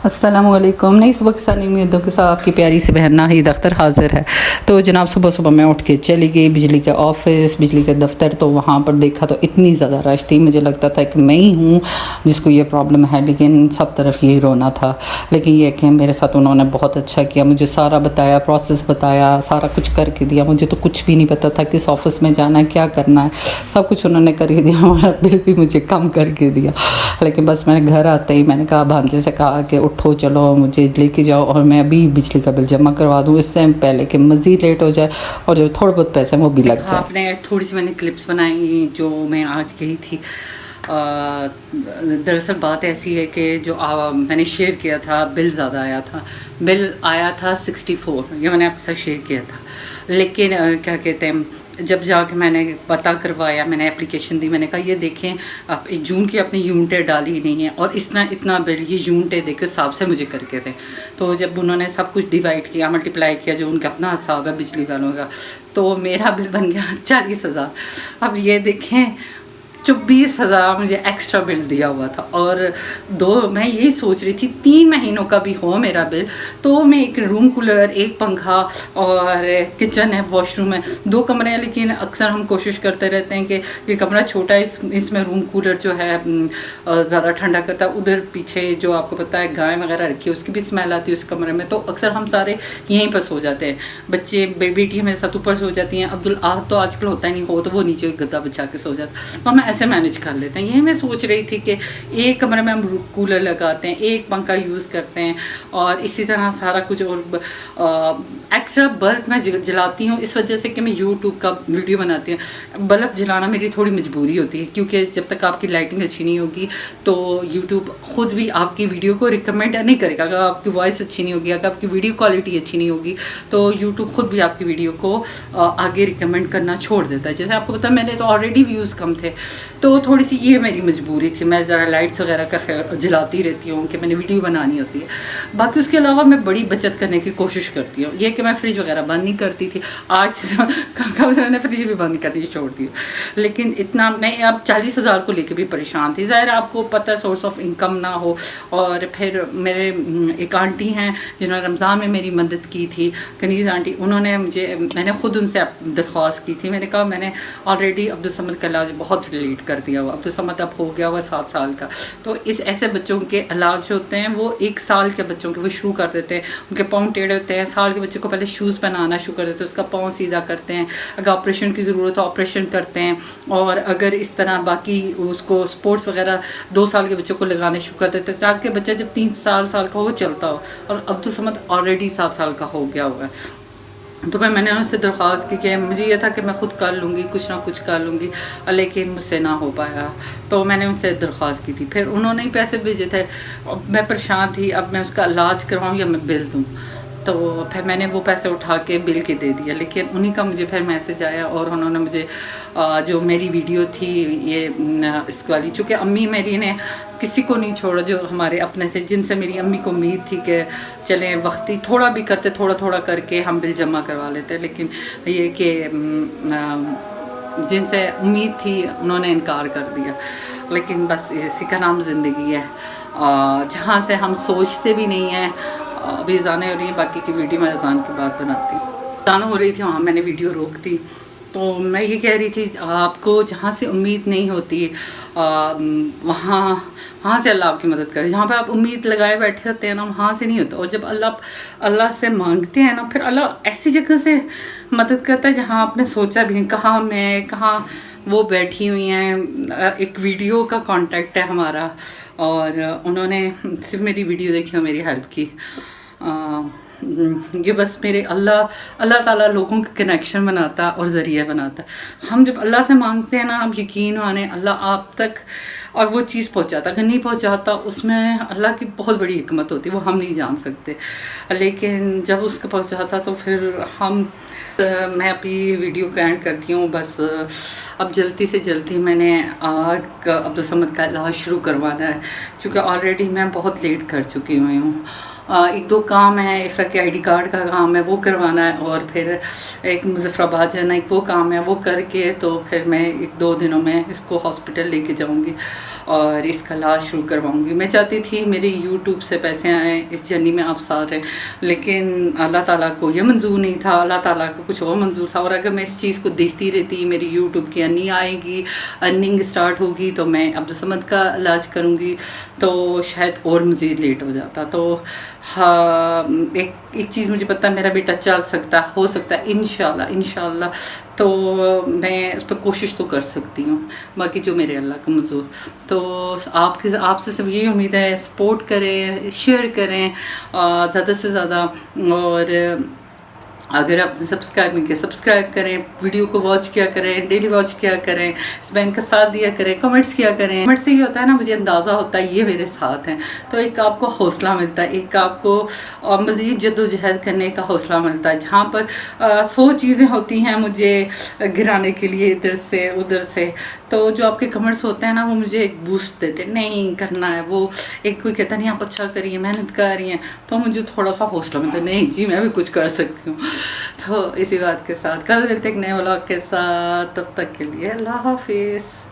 अस्सलाम वालेकुम। नई सुबह के साथ नई उम्मीदों के साथ आपकी प्यारी सी बहन नाहिद अख्तर हाजिर है। तो जनाब सुबह सुबह मैं उठ के चली गई बिजली के ऑफिस, बिजली के दफ्तर। तो वहाँ पर देखा तो इतनी ज़्यादा रश थी, मुझे लगता था कि मैं ही हूँ जिसको ये प्रॉब्लम है, लेकिन सब तरफ यही रोना था। लेकिन ये कि मेरे साथ उन्होंने बहुत अच्छा किया, मुझे सारा बताया, प्रोसेस बताया, सारा कुछ करके दिया। मुझे तो कुछ भी नहीं पता था किस ऑफ़िस में जाना है, क्या करना है, सब कुछ उन्होंने करके दिया। हमारा बिल भी मुझे कम करके दिया। लेकिन बस मैंने घर आते ही मैंने कहा, भांजे से कहा कि उठो चलो मुझे लेके जाओ और मैं अभी बिजली का बिल जमा करवा दूँ, इससे पहले कि मज़ीद लेट हो जाए और जो थोड़े बहुत पैसे वो भी लग जाए। आपने थोड़ी सी मैंने क्लिप्स बनाई जो मैं आज गई थी। दरअसल बात ऐसी है कि जो मैंने शेयर किया था, बिल ज़्यादा आया था। बिल आया था 64, ये मैंने आपके साथ शेयर किया था। लेकिन क्या कहते हैं, जब जाके मैंने पता करवाया, मैंने एप्लीकेशन दी, मैंने कहा ये देखें आप जून की अपनी यूनिटें डाली ही नहीं है और इतना बिल ये यूनिटें देखे हिसाब से मुझे करके दें। तो जब उन्होंने सब कुछ डिवाइड किया, मल्टीप्लाई किया, जो उनका अपना हिसाब है बिजली वालों का, तो मेरा बिल बन गया 40,000। अब ये देखें 24,000 मुझे एक्स्ट्रा बिल दिया हुआ था। और मैं यही सोच रही थी 3 महीनों का भी हो मेरा बिल तो मैं एक रूम कूलर, एक पंखा और किचन है, वॉशरूम है, 2 कमरे हैं। लेकिन अक्सर हम कोशिश करते रहते हैं कि ये कमरा छोटा है, इसमें रूम कूलर जो है ज़्यादा ठंडा करता है। उधर पीछे जो आपको पता है गाय वगैरह रखी है, उसकी भी स्मेल आती है उस कमरे में। तो अक्सर हम सारे यहीं पर सो जाते हैं, बच्चे बेटी मेरे साथ ऊपर सो जाती हैं। अब्दुल आह तो आजकल होता ही नहीं, हो तो वो नीचे गद्दा बिछा के सो जाता है, तो हम ऐसे मैनेज कर लेते हैं। यही मैं सोच रही थी कि एक कमरे में हम कूलर लगाते हैं, एक पंखा यूज़ करते हैं और इसी तरह सारा कुछ। और एक्स्ट्रा बल्ब मैं जलाती हूँ इस वजह से कि मैं यूट्यूब का वीडियो बनाती हूँ। बल्ब जलाना मेरी थोड़ी मजबूरी होती है, क्योंकि जब तक आपकी लाइटिंग अच्छी नहीं होगी तो यूट्यूब ख़ुद भी आपकी वीडियो को रिकमेंड नहीं करेगा। अगर आपकी वॉइस अच्छी नहीं होगी, अगर आपकी वीडियो क्वालिटी अच्छी नहीं होगी, तो यूट्यूब ख़ुद भी आपकी वीडियो को आगे रिकमेंड करना छोड़ देता है। जैसे आपको पता है मेरे तो ऑलरेडी व्यूज़ कम थे, तो थोड़ी सी ये मेरी मजबूरी थी। मैं ज़रा लाइट्स वगैरह का जलाती रहती हूँ कि मैंने वीडियो बनानी होती है। बाकी उसके अलावा मैं बड़ी बचत करने की कोशिश करती हूँ। ये कि मैं फ्रिज वगैरह बंद नहीं करती थी, आज कब से मैंने फ्रिज भी बंद करनी छोड़ दी। लेकिन इतना मैं अब 40,000 को लेकर भी परेशान थी। ज़ाहिर आपको पता है सोर्स ऑफ इनकम ना हो। और फिर मेरे एक आंटी हैं जिन्होंने रमज़ान में मेरी मदद की थी, कनीज़ आंटी, उन्होंने मैंने ख़ुद उनसे दरख्वास्त की थी। मैंने कहा मैंने ऑलरेडी अब्दुल समद का इलाज बहुत लेट कर दिया हुआ, अब्दुल समद अब हो गया हुआ 7 साल का। तो इस ऐसे बच्चों के इलाज होते हैं, वो 1 साल के बच्चों के वो शुरू कर देते हैं। उनके पाँव टेढ़े होते हैं, साल के बच्चे को पहले शूज़ पहनाना शुरू कर देते हैं, उसका पाँव सीधा करते हैं। अगर ऑपरेशन की ज़रूरत हो ऑपरेशन करते हैं। और अगर इस तरह बाकी उसको स्पोर्ट्स वगैरह 2 साल के बच्चों को लगाने शुरू कर देते हैं, ताकि बच्चा जब 3 साल का हो चलता हो। और अब्दुल समद ऑलरेडी 7 साल का हो गया हुआ है। तो मैंने उनसे दरख्वास्त की कि मुझे ये था कि मैं ख़ुद कर लूँगी, कुछ ना कुछ कर लूँगी, लेकिन मुझसे ना हो पाया। तो मैंने उनसे दरख्वास्त की थी, फिर उन्होंने ही पैसे भेजे थे। मैं परेशान थी, अब मैं उसका इलाज करवाऊँ या मैं बिल दूँ। तो फिर मैंने वो पैसे उठा के बिल के दे दिया। लेकिन उन्हीं का मुझे फिर मैसेज आया और उन्होंने मुझे जो मेरी वीडियो थी ये इस वाली, चूँकि अम्मी मेरी ने किसी को नहीं छोड़ा जो हमारे अपने थे, जिनसे मेरी अम्मी को उम्मीद थी कि चलें वक्ती थोड़ा भी करते, थोड़ा थोड़ा करके हम बिल जमा करवा लेते। लेकिन ये कि जिनसे उम्मीद थी उन्होंने इनकार कर दिया। लेकिन बस इसी का नाम ज़िंदगी है, जहाँ से हम सोचते भी नहीं हैं। अभी अज़ान हो रही है, बाकी की वीडियो मैं अज़ान की बात बनाती हूँ। अज़ान हो रही थी, वहाँ मैंने वीडियो रोक दी। तो मैं ये कह रही थी आपको जहाँ से उम्मीद नहीं होती वहाँ से अल्लाह आपकी मदद करे। जहाँ पे आप उम्मीद लगाए बैठे होते हैं ना, वहाँ से नहीं होता। और जब अल्लाह से मांगते हैं ना, फिर अल्लाह ऐसी जगह से मदद करता है जहाँ आपने सोचा भी नहीं। कहाँ वो बैठी हुई हैं, एक वीडियो का कांटेक्ट है हमारा और उन्होंने सिर्फ मेरी वीडियो देखी और मेरी हेल्प की। ये बस मेरे अल्लाह ताला लोगों के कनेक्शन बनाता और ज़रिया बनाता। हम जब अल्लाह से मांगते हैं ना, हम यकीन माने अल्लाह आप तक और वो चीज़ पहुंचाता। अगर नहीं पहुंचाता उसमें अल्लाह की बहुत बड़ी हिकमत होती है, वो हम नहीं जान सकते। लेकिन जब उसको पहुंचाता तो फिर मैं अभी वीडियो को एंड करती हूँ। बस अब जल्दी से जल्दी मैंने अब्दुल समद का इलाज शुरू करवाना है, क्योंकि ऑलरेडी मैं बहुत लेट कर चुकी हुई हूँ। 1-2 काम है, इफ़रा के ID कार्ड का काम है वो करवाना है, और फिर एक मुज़फ़्फ़राबाद जाना, एक वो काम है वो करके तो फिर मैं 1-2 दिनों में इसको हॉस्पिटल लेके जाऊंगी। اور اس کا علاج شروع کرواؤں گی. میں چاہتی تھی میرے یوٹیوب سے پیسے آئیں، اس جرنی میں آپ ساتھ رہیں، لیکن اللہ تعالیٰ کو یہ منظور نہیں تھا، اللہ تعالیٰ کو کچھ اور منظور تھا. اور اگر میں اس چیز کو دیکھتی رہتی، میری یوٹیوب کی ارننگ آئے گی، ارننگ اسٹارٹ ہوگی، تو میں عبدالصمد کا علاج کروں گی تو شاید اور مزید لیٹ ہو جاتا. تو ہاں، ایک چیز مجھے پتہ ہے، میرا بیٹا چل سکتا ہو سکتا ہے انشاءاللہ. تو میں اس پہ کوشش تو کر سکتی ہوں، باقی جو میرے اللہ کا منظور. تو آپ سے صرف یہی امید ہے، سپورٹ کریں، شیئر کریں زیادہ سے زیادہ. اور اگر آپ نے سبسکرائب نہیں کیا سبسکرائب کریں، ویڈیو کو واچ کیا کریں، ڈیلی واچ کیا کریں، اس بہن کا ساتھ دیا کریں، کمنٹس کیا کریں. کمنٹ سے یہ ہوتا ہے نا، مجھے اندازہ ہوتا ہے یہ میرے ساتھ ہیں، تو ایک آپ کو حوصلہ ملتا ہے، ایک آپ کو مزید جد و جہد کرنے کا حوصلہ ملتا ہے. جہاں پر 100 چیزیں ہوتی ہیں مجھے گرانے کے لیے ادھر سے ادھر سے، تو جو آپ کے کمنٹس ہوتے ہیں نا، وہ مجھے ایک بوسٹ دیتے ہیں، نہیں کرنا ہے. وہ ایک کوئی کہتا نہیں آپ اچھا کریے، محنت کر رہی ہیں، تو مجھے تھوڑا سا حوصلہ ملتا ہے، نہیں جی میں بھی کچھ کر سکتی ہوں. تو اسی بات کے ساتھ کل ملتے ایک نئے ولاگ کے ساتھ، تب تک کے لیے اللہ حافظ.